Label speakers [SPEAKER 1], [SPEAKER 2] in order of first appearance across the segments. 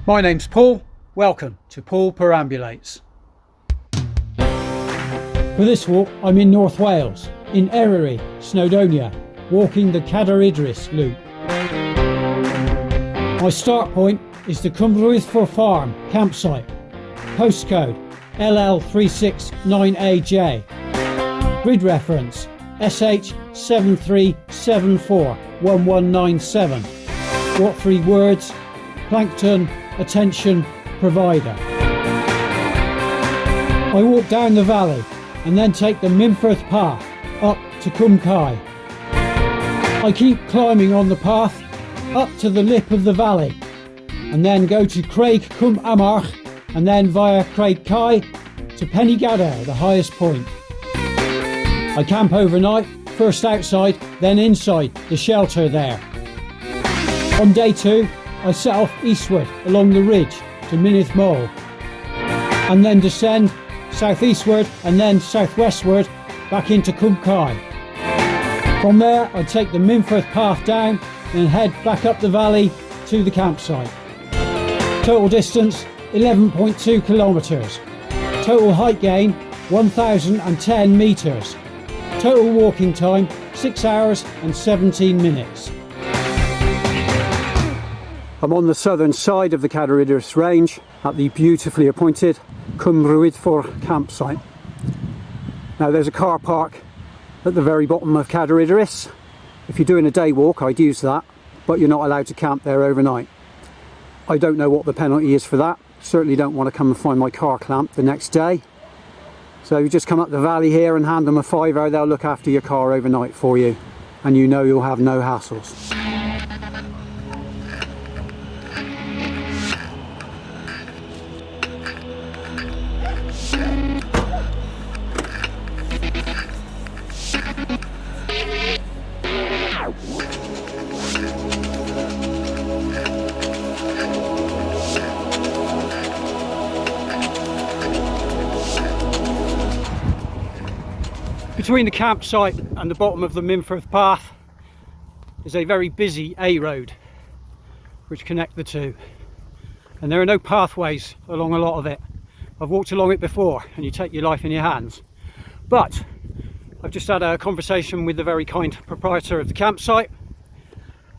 [SPEAKER 1] My name's Paul, welcome to Paul Perambulates. For this walk I'm in North Wales, in Eryri, Snowdonia, walking the Cadair Idris loop. My start point is the Cwm Farm campsite, postcode LL369AJ, grid reference SH73741197. What 3 words? Plankton attention provider. I walk down the valley and then take the Mynydd path up to Cwm Cwm. I keep climbing on the path up to the lip of the valley and then go to Craig Cwm Amarch and then via Craig Cwm to Penygadair, the highest point. I camp overnight, first outside, then inside the shelter there. On day 2, I set off eastward along the ridge to Mynydd Moel and then descend southeastward and then southwestward back into Cwm Cwm. From there I take the Mynydd path down and head back up the valley to the campsite. Total distance 11.2 kilometres. Total height gain 1010 metres. Total walking time 6 hours and 17 minutes. I'm on the southern side of the Cadair Idris range at the beautifully appointed Cwm campsite. Now there's a car park at the very bottom of Cadair Idris. If you're doing a day walk I'd use that, but you're not allowed to camp there overnight. I don't know what the penalty is for that. Certainly don't want to come and find my car clamped the next day. So you just come up the valley here and hand them a £5, they'll look after your car overnight for you and you know you'll have no hassles. Between the campsite and the bottom of the Mynydd path is a very busy A road which connect the two, and there are no pathways along a lot of it. I've walked along it before and you take your life in your hands, but I've just had a conversation with the very kind proprietor of the campsite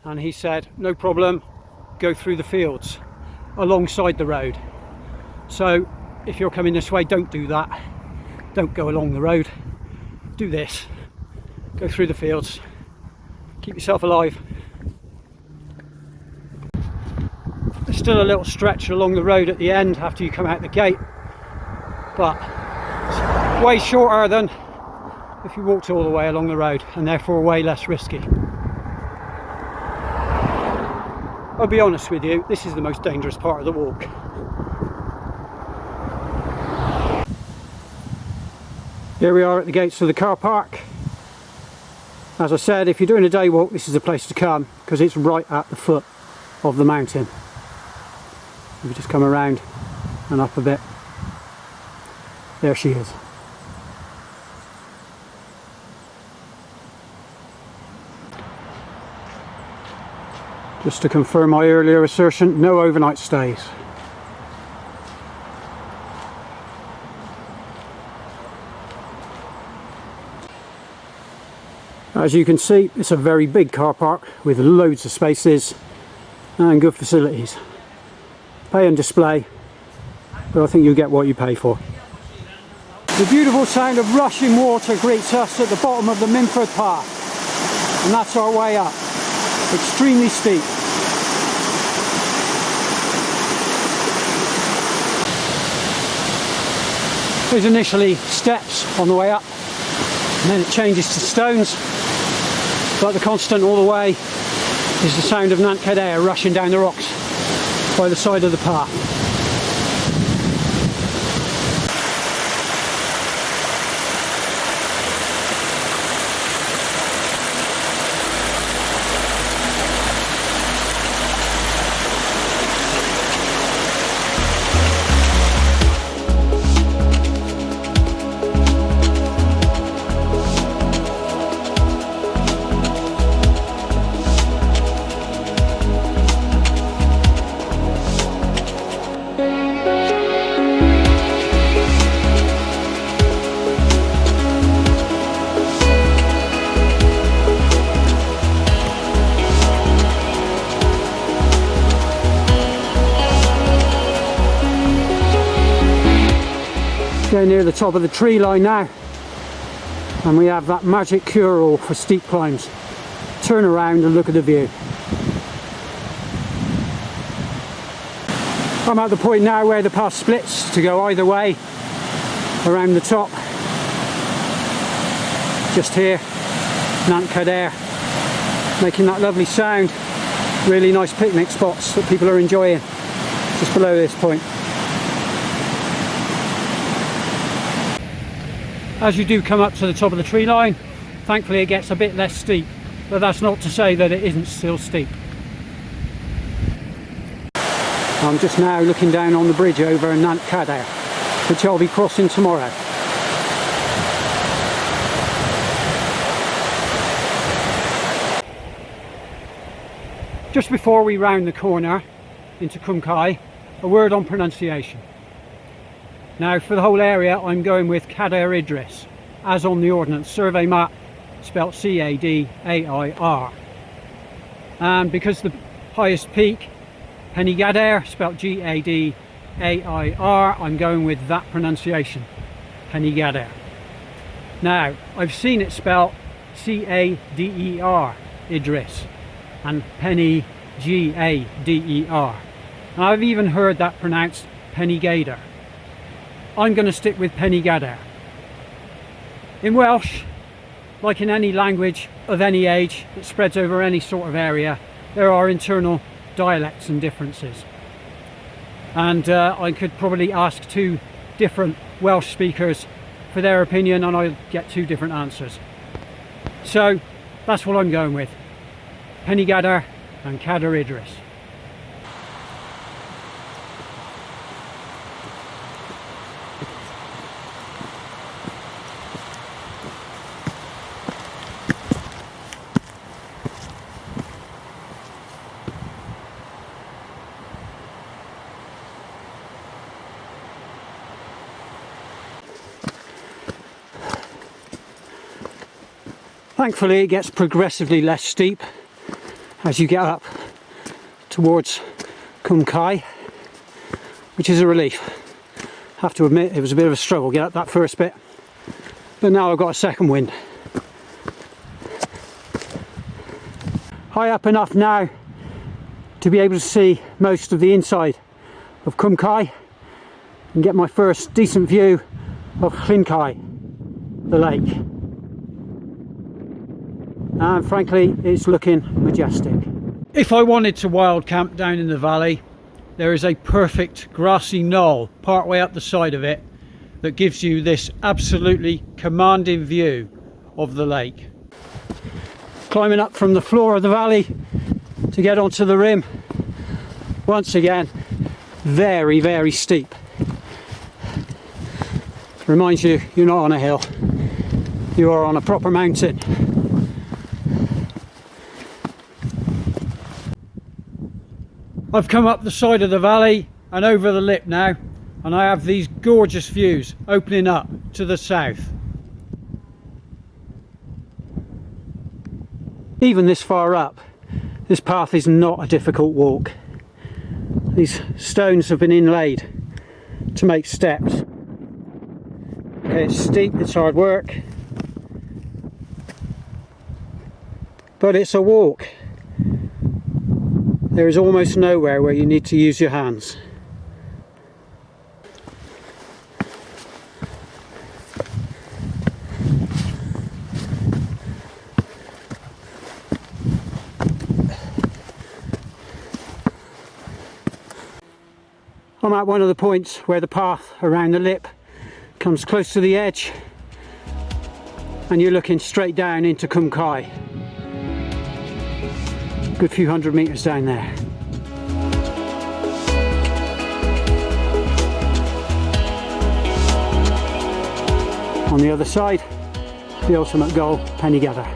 [SPEAKER 1] and he said no problem, go through the fields alongside the road. So if you're coming this way, don't do that, don't go along the road. Do this, go through the fields, keep yourself alive. There's still a little stretch along the road at the end after you come out the gate, but it's way shorter than if you walked all the way along the road and therefore way less risky. I'll be honest with you, this is the most dangerous part of the walk. Here we are at the gates of the car park. As I said, if you're doing a day walk, this is the place to come because it's right at the foot of the mountain. If you just come around and up a bit, there she is. Just to confirm my earlier assertion, no overnight stays. As you can see, it's a very big car park with loads of spaces and good facilities. Pay and display, but I think you'll get what you pay for. The beautiful sound of rushing water greets us at the bottom of the Mynydd path, and that's our way up. Extremely steep. There's initially steps on the way up, and then it changes to stones. But the constant all the way is the sound of Cadair rushing down the rocks by the side of the path. Getting near the top of the tree line now, and we have that magic cure-all for steep climbs. Turn around and look at the view. I'm at the point now where the path splits to go either way around the top. Just here, Cadair, making that lovely sound. Really nice picnic spots that people are enjoying just below this point. As you do come up to the top of the tree line, thankfully it gets a bit less steep, but that's not to say that it isn't still steep. I'm just now looking down on the bridge over Cadair, which I'll be crossing tomorrow. Just before we round the corner into Cwm Kai, a word on pronunciation. Now for the whole area I'm going with Cadair Idris, as on the Ordnance Survey map, spelt C-A-D-A-I-R. And because the highest peak, Penygadair, spelt G-A-D-A-I-R, I'm going with that pronunciation, Penygadair. Now, I've seen it spelt C-A-D-E-R, Idris, and Penny, G-A-D-E-R. And I've even heard that pronounced Penygadair. I'm going to stick with Penygadair. In Welsh, like in any language of any age that spreads over any sort of area, there are internal dialects and differences, and I could probably ask two different Welsh speakers for their opinion and I'll get two different answers. So that's what I'm going with, Penygadair and Cadair Idris. Thankfully it gets progressively less steep as you get up towards Cwm Kai, which is a relief. I have to admit it was a bit of a struggle to get up that first bit, but now I've got a second wind. High up enough now to be able to see most of the inside of Cwm Kai and get my first decent view of Kai, the lake. And frankly it's looking majestic. If I wanted to wild camp down in the valley, there is a perfect grassy knoll part way up the side of it that gives you this absolutely commanding view of the lake. Climbing up from the floor of the valley to get onto the rim, once again very, very steep. Reminds you you're not on a hill, you are on a proper mountain. I've come up the side of the valley and over the lip now, and I have these gorgeous views opening up to the south. Even this far up, this path is not a difficult walk. These stones have been inlaid to make steps. Okay, it's steep, it's hard work, but it's a walk. There is almost nowhere where you need to use your hands. I'm at one of the points where the path around the lip comes close to the edge and you're looking straight down into Cwm Kai. Good few hundred meters down there. On the other side, the ultimate goal, Penygadair.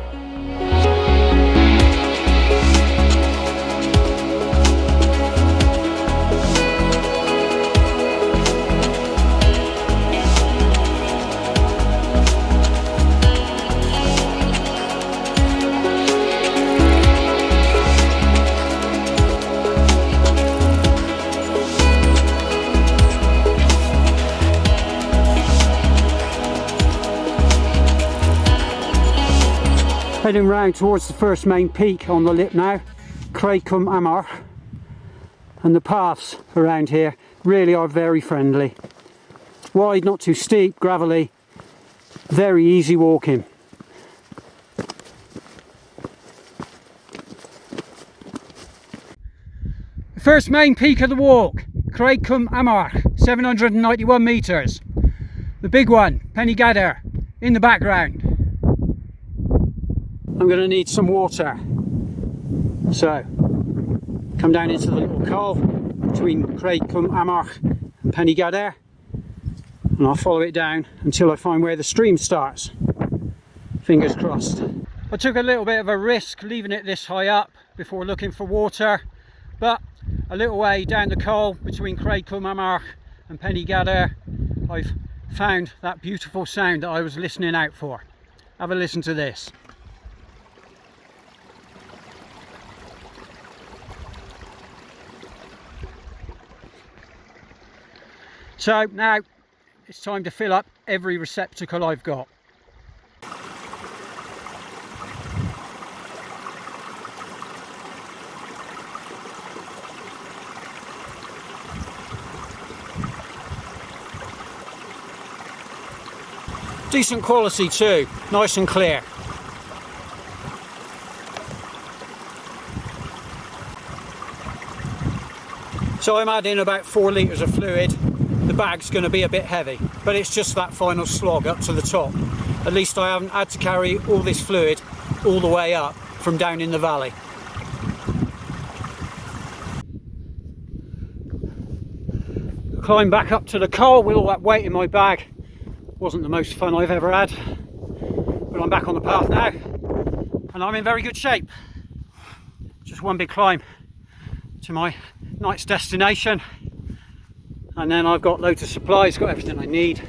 [SPEAKER 1] Heading round towards the first main peak on the lip now, Craig Cwm Amarch, and the paths around here really are very friendly. Wide, not too steep, gravelly, very easy walking. The first main peak of the walk, Craig Cwm Amarch, 791 metres. The big one, Penygadair, in the background. I'm going to need some water, so come down into the little col between Craig Cwm Amarch and Penygadair, and I'll follow it down until I find where the stream starts. Fingers crossed. I took a little bit of a risk leaving it this high up before looking for water, but a little way down the col between Craig Cwm Amarch and Penygadair, I've found that beautiful sound that I was listening out for. Have a listen to this. So now it's time to fill up every receptacle I've got. Decent quality too, nice and clear. So I'm adding about 4 litres of fluid. The bag's going to be a bit heavy, but it's just that final slog up to the top. At least I haven't had to carry all this fluid all the way up from down in the valley. Climb back up to the col with all that weight in my bag. Wasn't the most fun I've ever had, but I'm back on the path now and I'm in very good shape. Just one big climb to my night's destination, and then I've got loads of supplies, got everything I need,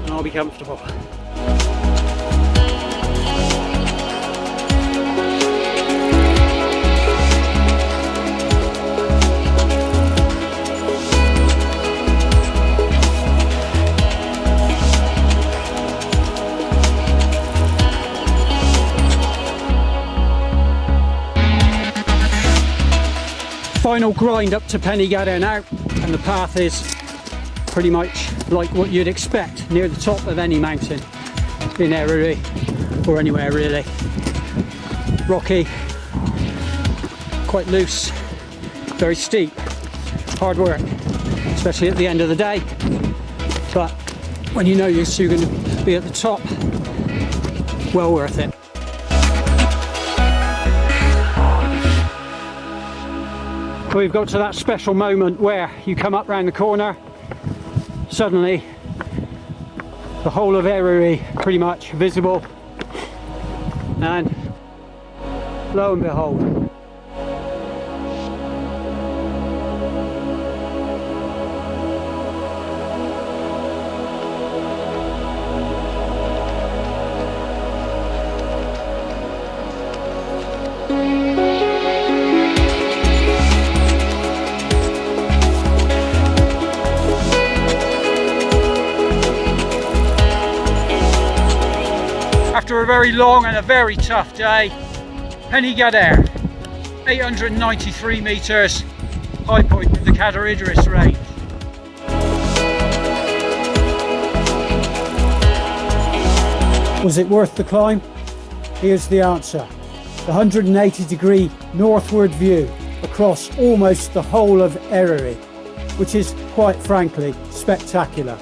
[SPEAKER 1] and I'll be comfortable. Final grind up to Penygadair now, and the path is pretty much like what you'd expect near the top of any mountain in Eryri, or anywhere really. Rocky, quite loose, very steep, hard work, especially at the end of the day, but when you know you're still going to be at the top, well worth it. We've got to that special moment where you come up round the corner, suddenly the whole of Eryri pretty much visible, and lo and behold, after a very long and a very tough day, Penygadair, 893 metres, high point of the Cadair Idris range. Was it worth the climb? Here's the answer. The 180-degree northward view across almost the whole of Eryri, which is quite frankly spectacular.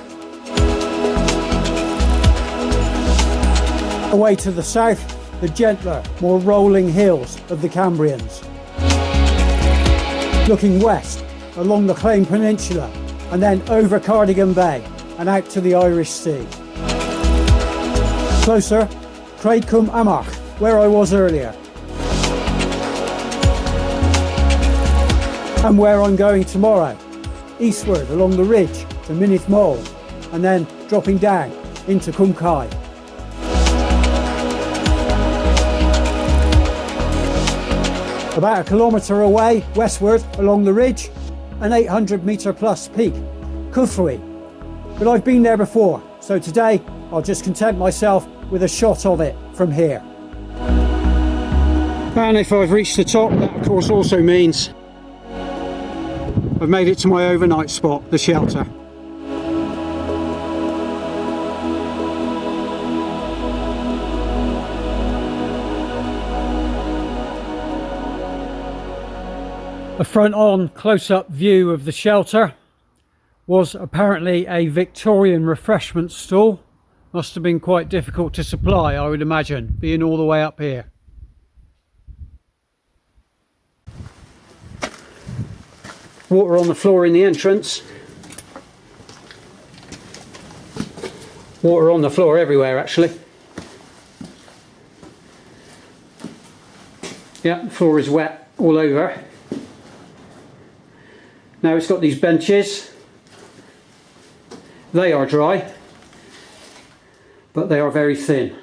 [SPEAKER 1] Away to the south, the gentler, more rolling hills of the Cambrians. Looking west, along the Claim Peninsula, and then over Cardigan Bay and out to the Irish Sea. Closer, Craig Cwm Amarch, where I was earlier. And where I'm going tomorrow, eastward along the ridge to Mynydd Moel, and then dropping down into Cwm Kai. About a kilometre away, westward along the ridge, an 800 metre plus peak, Cwfrwy. But I've been there before, so today I'll just content myself with a shot of it from here. And if I've reached the top, that of course also means I've made it to my overnight spot, the shelter. A front-on close-up view of the shelter was apparently a Victorian refreshment stall. Must have been quite difficult to supply, I would imagine, being all the way up here. Water on the floor in the entrance. Water on the floor everywhere, actually. Yeah, the floor is wet all over. Now it's got these benches. They are dry, but they are very thin.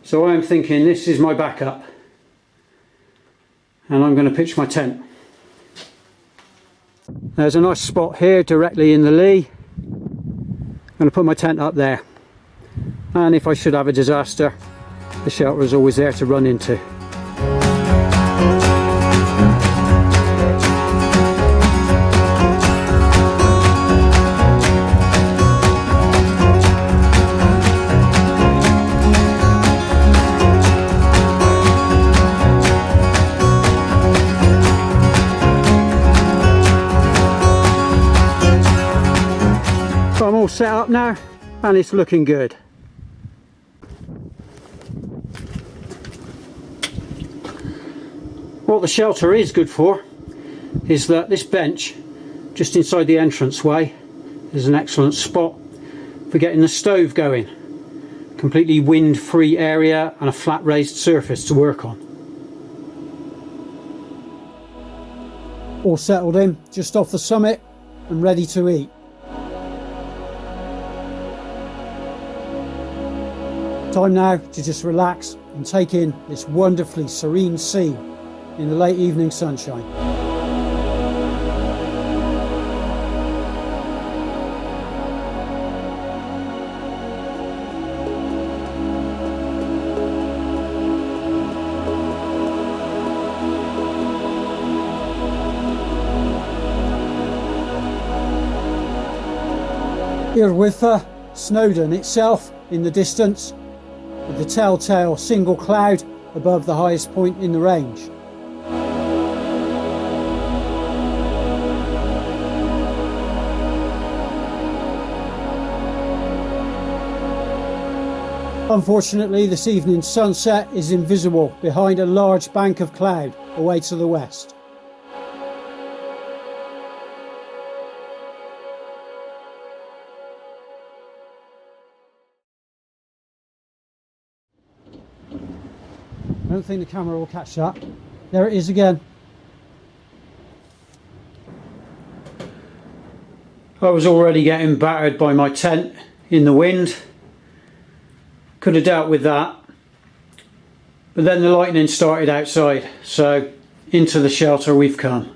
[SPEAKER 1] So I'm thinking this is my backup, and I'm going to pitch my tent. There's a nice spot here directly in the lee. I'm going to put my tent up there, and if I should have a disaster, the shelter is always there to run into. So I'm all set up now, and it's looking good. What the shelter is good for is that this bench just inside the entranceway is an excellent spot for getting the stove going. Completely wind-free area and a flat raised surface to work on. All settled in just off the summit and ready to eat. Time now to just relax and take in this wonderfully serene scene in the late evening sunshine. Here with Snowdon itself in the distance, with the telltale single cloud above the highest point in the range. Unfortunately, this evening's sunset is invisible behind a large bank of cloud away to the west. I don't think the camera will catch that. There it is again. I was already getting battered by my tent in the wind. Could have dealt with that. But then the lightning started outside, so into the shelter we've come.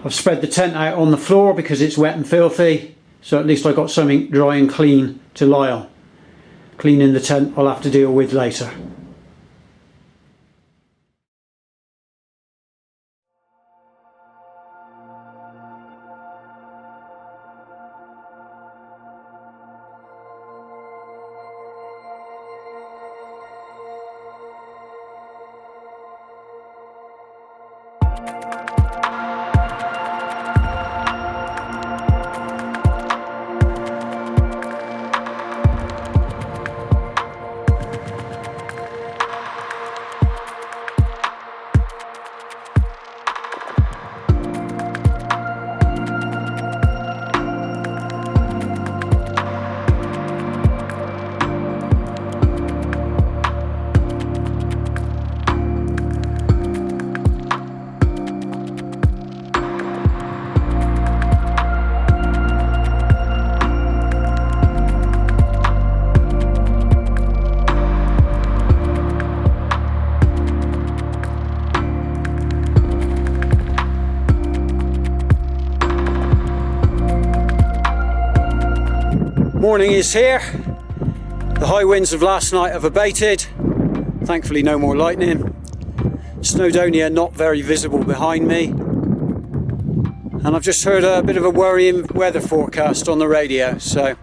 [SPEAKER 1] I've spread the tent out on the floor because it's wet and filthy, so at least I got something dry and clean to lie on. Cleaning the tent I'll have to deal with later. Morning is here. The high winds of last night have abated. Thankfully no more lightning. Snowdonia not very visible behind me. And I've just heard a bit of a worrying weather forecast on the radio, so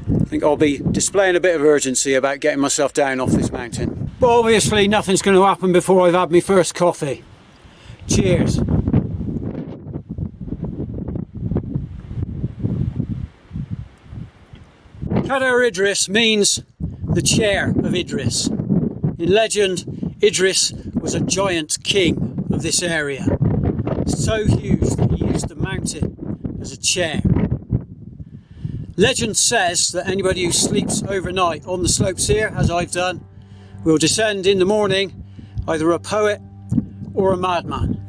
[SPEAKER 1] I think I'll be displaying a bit of urgency about getting myself down off this mountain. But obviously nothing's going to happen before I've had my first coffee. Cheers. Cadair Idris means the chair of Idris. In legend, Idris was a giant king of this area, so huge that he used the mountain as a chair. Legend says that anybody who sleeps overnight on the slopes here, as I've done, will descend in the morning either a poet or a madman.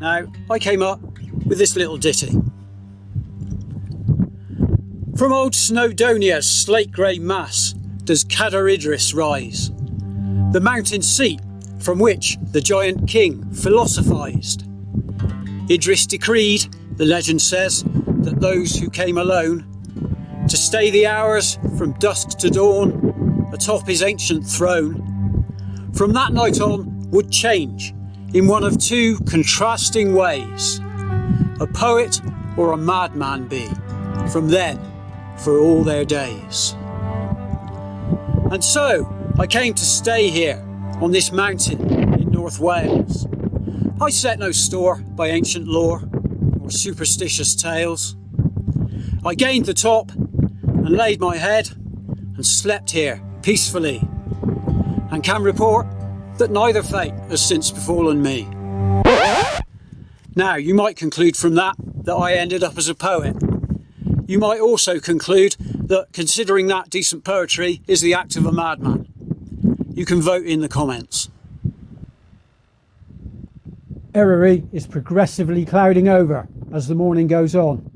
[SPEAKER 1] Now, I came up with this little ditty. From old Snowdonia's slate grey mass does Cadair Idris rise, the mountain seat from which the giant king philosophised. Idris decreed, the legend says, that those who came alone to stay the hours from dusk to dawn atop his ancient throne, from that night on would change in one of two contrasting ways: a poet or a madman be, from then for all their days. And so I came to stay here on this mountain in North Wales. I set no store by ancient lore or superstitious tales. I gained the top and laid my head and slept here peacefully, and can report that neither fate has since befallen me. Now, you might conclude from that I ended up as a poet. You might also conclude that considering that decent poetry is the act of a madman. You can vote in the comments. Eryri is progressively clouding over as the morning goes on.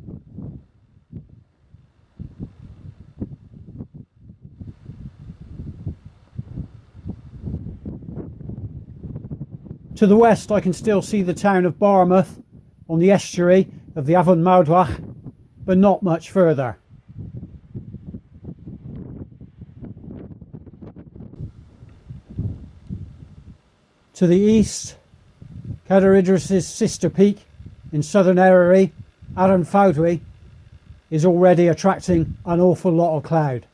[SPEAKER 1] To the west I can still see the town of Barmouth on the estuary of the Afon Mawddwy, but not much further. To the east, Cadair Idris' sister peak in southern Eryri, Afon Mawddwy, is already attracting an awful lot of cloud.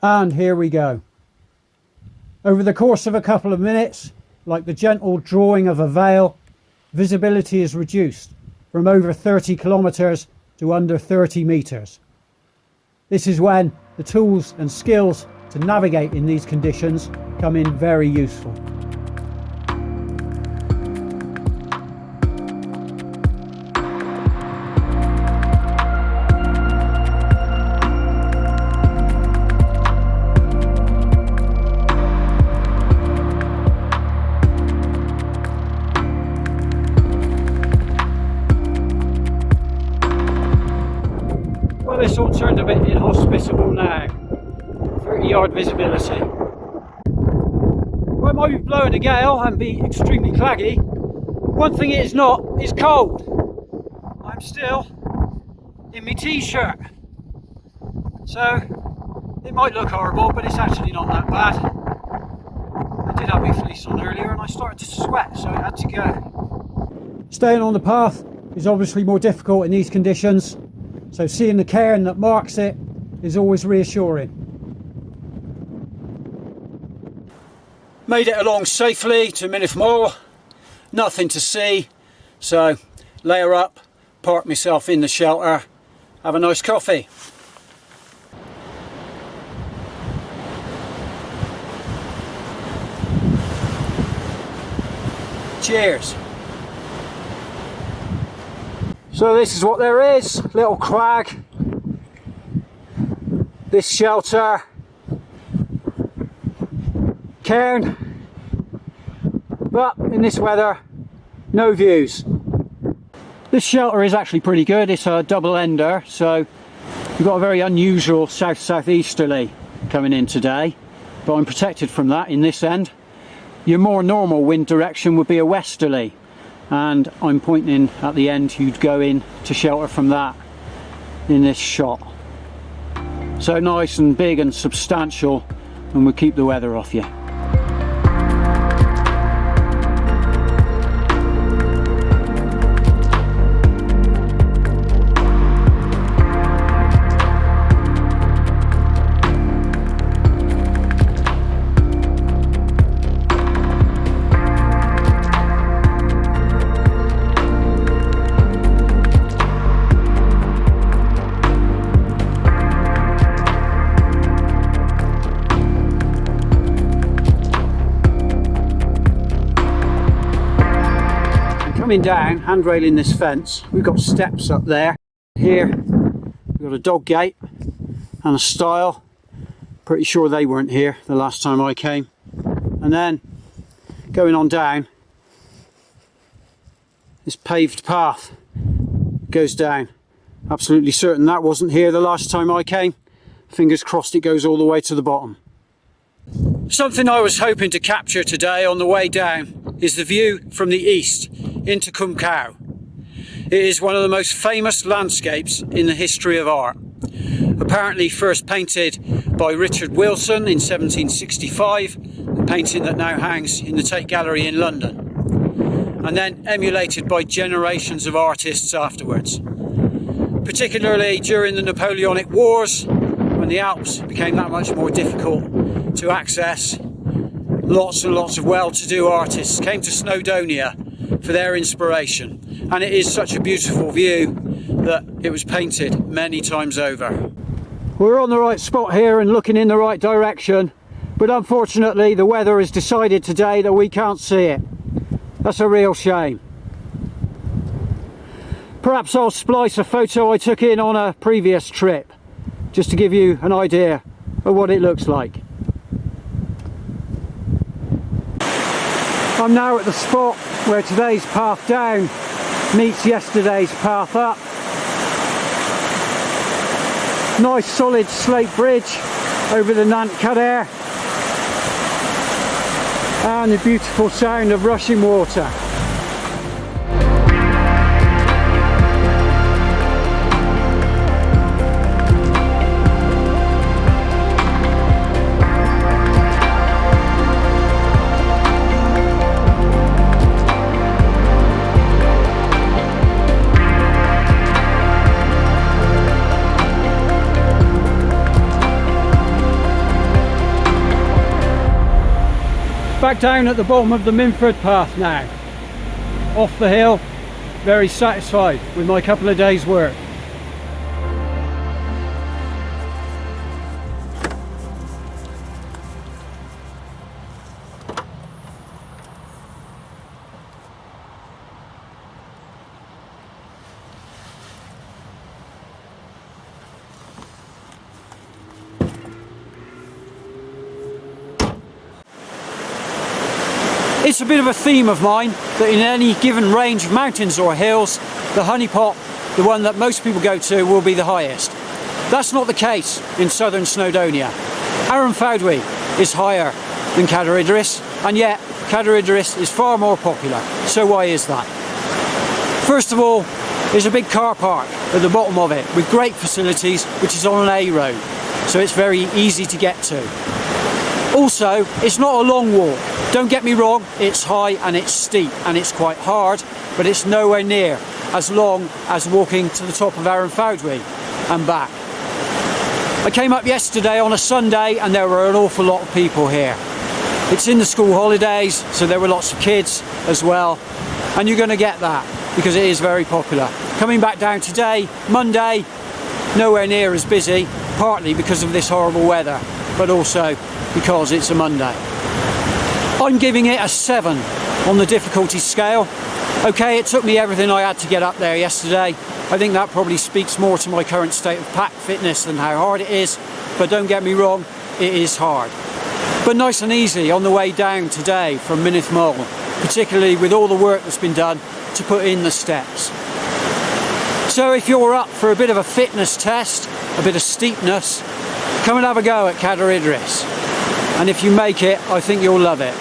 [SPEAKER 1] And here we go. Over the course of a couple of minutes, like the gentle drawing of a veil, visibility is reduced from over 30 kilometres to under 30 metres. This is when the tools and skills to navigate in these conditions come in very useful. Well, this all turned a bit inhospitable now. 30-yard visibility. Well, it might be blowing a gale and be extremely claggy. One thing it is not is cold. I'm still in my t-shirt. So it might look horrible, but it's actually not that bad. I did have my fleece on earlier and I started to sweat, so I had to go. Staying on the path is obviously more difficult in these conditions, so seeing the cairn that marks it is always reassuring. Made it along safely to Mynydd Moel, nothing to see, so layer up, park myself in the shelter, have a nice coffee. Cheers. So this is what there is, little crag, this shelter, cairn, but in this weather, no views. This shelter is actually pretty good. It's a double ender, so we've got a very unusual south-southeasterly coming in today, but I'm protected from that in this end. Your more normal wind direction would be a westerly, and I'm pointing at the end you'd go in to shelter from that. in this shot. So nice and big and substantial, and will keep the weather off you. Coming down, handrailing this fence, we've got steps up there. Here we've got a dog gate and a stile. Pretty sure they weren't here the last time I came. And then going on down, this paved path goes down. Absolutely certain that wasn't here the last time I came. Fingers crossed it goes all the way to the bottom. Something I was hoping to capture today on the way down is the view from the east into Cwm Amarch. It is one of the most famous landscapes in the history of art. Apparently first painted by Richard Wilson in 1765, the painting that now hangs in the Tate Gallery in London, and then emulated by generations of artists afterwards. Particularly during the Napoleonic Wars, when the Alps became that much more difficult to access, lots and lots of well-to-do artists came to Snowdonia for their inspiration, and it is such a beautiful view that it was painted many times over. We're on the right spot here and looking in the right direction, but unfortunately the weather has decided today that we can't see it. That's a real shame. Perhaps I'll splice a photo I took in on a previous trip, just to give you an idea of what it looks like. I'm now at the spot where today's path down meets yesterday's path up. Nice solid slate bridge over the Cadair, and the beautiful sound of rushing water. Back down at the bottom of the Minford path now, off the hill, very satisfied with my couple of days work. It's a bit of a theme of mine that in any given range of mountains or hills, the honeypot, the one that most people go to, will be the highest. That's not the case in southern Snowdonia. Aranfawdwy is higher than Cadair Idris, and yet Cadair Idris is far more popular. So why is that? First of all, there's a big car park at the bottom of it with great facilities, which is on an A road, so it's very easy to get to. Also, it's not a long walk. Don't get me wrong, it's high and it's steep and it's quite hard, but it's nowhere near as long as walking to the top of Aranfawdwy and back. I came up yesterday on a Sunday and there were an awful lot of people here. It's in the school holidays, so there were lots of kids as well, and you're going to get that because it is very popular. Coming back down today, Monday, nowhere near as busy, partly because of this horrible weather, but also because it's a Monday. I'm giving it a 7 on the difficulty scale. Okay, it took me everything I had to get up there yesterday. I think that probably speaks more to my current state of pack fitness than how hard it is, but don't get me wrong, it is hard. But nice and easy on the way down today from Mynydd Moel, particularly with all the work that's been done to put in the steps. So if you're up for a bit of a fitness test, a bit of steepness, come and have a go at Cadair Idris. And if you make it, I think you'll love it.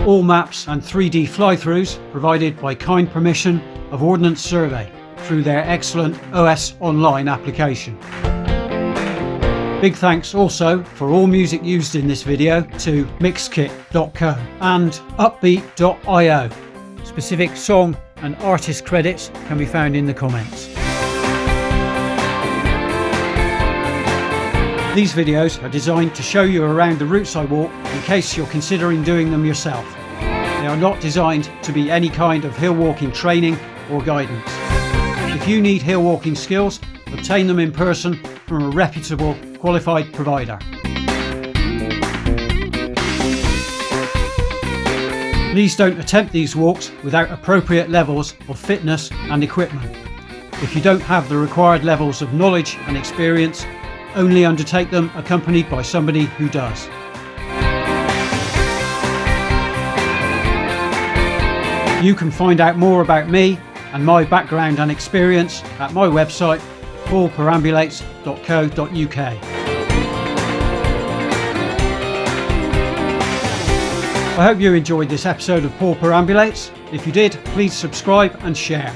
[SPEAKER 1] All maps and 3D fly-throughs provided by kind permission of Ordnance Survey. through their excellent OS Online application. Big thanks also for all music used in this video to mixkit.co and upbeat.io. Specific song and artist credits can be found in the comments. These videos are designed to show you around the routes I walk in case you're considering doing them yourself. They are not designed to be any kind of hill walking training or guidance. If you need hill walking skills, obtain them in person from a reputable, qualified provider. Please don't attempt these walks without appropriate levels of fitness and equipment. If you don't have the required levels of knowledge and experience, only undertake them accompanied by somebody who does. You can find out more about me and my background and experience at my website paulperambulates.co.uk. I hope you enjoyed this episode of Paul Perambulates. If you did, please subscribe and share.